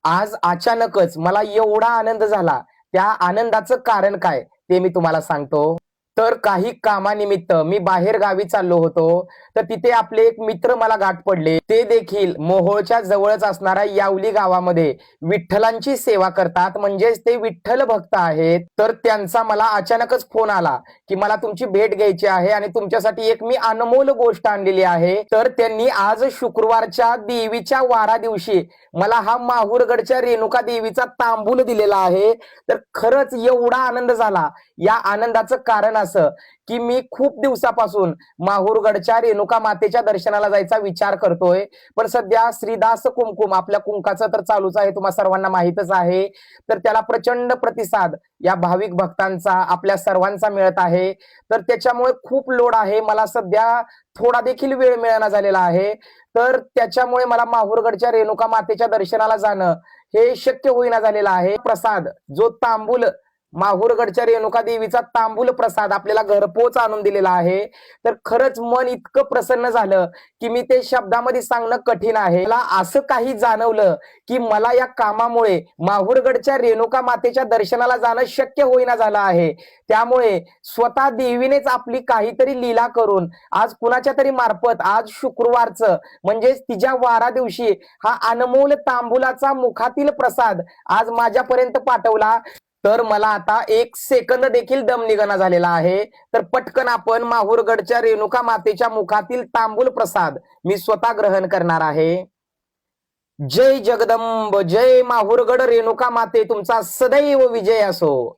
आज अचानकच मला एवढा आनंद झाला. त्या आनंदाचं कारण काय ते मी तुम्हाला सांगतो. तर काही कामानिमित्त मी बाहेर गावी चाललो होतो. तर तिथे आपले एक मित्र मला गाठ पडले. ते देखील मोहोळच्या जवळच असणाऱ्या यावली गावामध्ये विठ्ठलांची सेवा करतात, म्हणजेच ते विठ्ठल भक्त आहेत. तर त्यांचा मला अचानकच फोन आला की मला तुमची भेट घ्यायची आहे आणि तुमच्यासाठी एक मी अनमोल गोष्ट आणलेली आहे. तर त्यांनी आज शुक्रवारच्या देवीच्या वारा दिवशी मला हा माहूरगडच्या रेणुका देवीचा तांबूल दिलेला आहे. तर खरंच एवढा आनंद झाला. या आनंदाचं कारण असं की मी खूप दिवसापासून माहूरगडच्या रेणुका मातेच्या दर्शनाला जायचा विचार करतोय. पण सध्या श्रीदास कुंकुम आपल्या कुंकाचं तर चालूच आहे, तुम्हा सर्वांना माहितच आहे. तर त्याला प्रचंड प्रतिसाद या भाविक भक्तांचा आपल्या सर्वांचा मिळत आहे. तर त्याच्यामुळे खूप लोड आहे. मला सध्या थोडा देखील वेळ मिळेना झालेला आहे. तर त्याच्यामुळे मला माहूरगडच्या रेणुका मातेच्या दर्शनाला जाणं हे शक्य होईना झालेलं आहे. प्रसाद जो तांबूल माहूरगडच्या रेणुका देवीचा तांबूल प्रसाद आपल्याला घरपोच आणून दिलेला आहे. तर खरंच मन इतकं प्रसन्न झालं की मी ते शब्दामध्ये सांगणं कठीण आहे. मला असं काही जाणवलं की मला या कामामुळे माहूरगडच्या रेणुका मातेच्या दर्शनाला जाणं शक्य होईना झालं आहे. त्यामुळे स्वतः देवीनेच आपली काहीतरी लीला करून आज कुणाच्या तरी मार्फत आज शुक्रवारचं म्हणजेच तिच्या वारा दिवशी हा अनमोल तांबूलाचा मुखातील प्रसाद आज माझ्यापर्यंत पाठवला. तर मला आता एक सेकंद देखील दम निघणा झालेला आहे. तर पटकन आपण माहूरगडच्या रेणुका मातेच्या मुखातील तांबूल प्रसाद मी स्वतः ग्रहण करणार आहे. जय जगदंब, जय माहूरगड रेणुका माते, तुमचा सदैव विजय असो.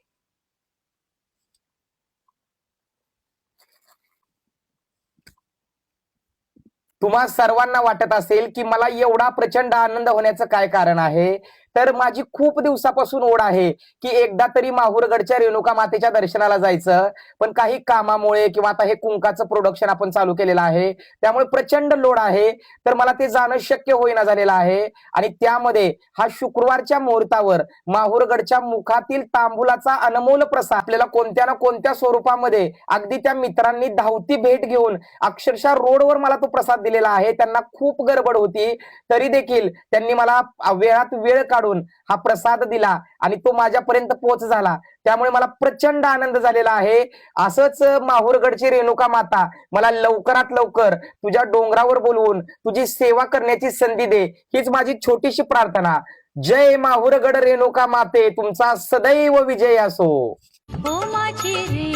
तुम्हा सर्वांना वाटत असेल की मला एवढा प्रचंड आनंद होण्याचं काय कारण आहे. तर माझी खूप दिवसापासून ओढ आहे की एकदा तरी माहूरगडच्या रेणुका मातेच्या दर्शनाला जायचं. पण काही कामामुळे किंवा आता हे कुंकाचं प्रोडक्शन आपण चालू केलेलं आहे, त्यामुळे प्रचंड लोड आहे. तर मला ते जाणं शक्य होईना झालेलं आहे. आणि त्यामध्ये हा शुक्रवारच्या मुहूर्तावर माहूरगडच्या मुखातील तांबूलाचा अनमोल प्रसाद आपल्याला कोणत्या ना कोणत्या स्वरूपामध्ये अगदी त्या मित्रांनी धावती भेट घेऊन अक्षरशः रोडवर मला तो प्रसाद दिलेला आहे. त्यांना खूप गडबड होती, तरी देखील त्यांनी मला वेळात वेळ काढून हा प्रसाद दिला आणि तो माझ्यापर्यंत पोहोच झाला. त्यामुळे मला प्रचंड आनंद झालेला आहे. असंच माहूरगडची रेणुका माता मला लवकरात लवकर तुझ्या डोंगरावर बोलवून तुझी सेवा करण्याची संधी दे, हीच माझी छोटीशी प्रार्थना. जय माहूरगड रेणुका माते, तुमचा सदैव विजय असो. हो माझी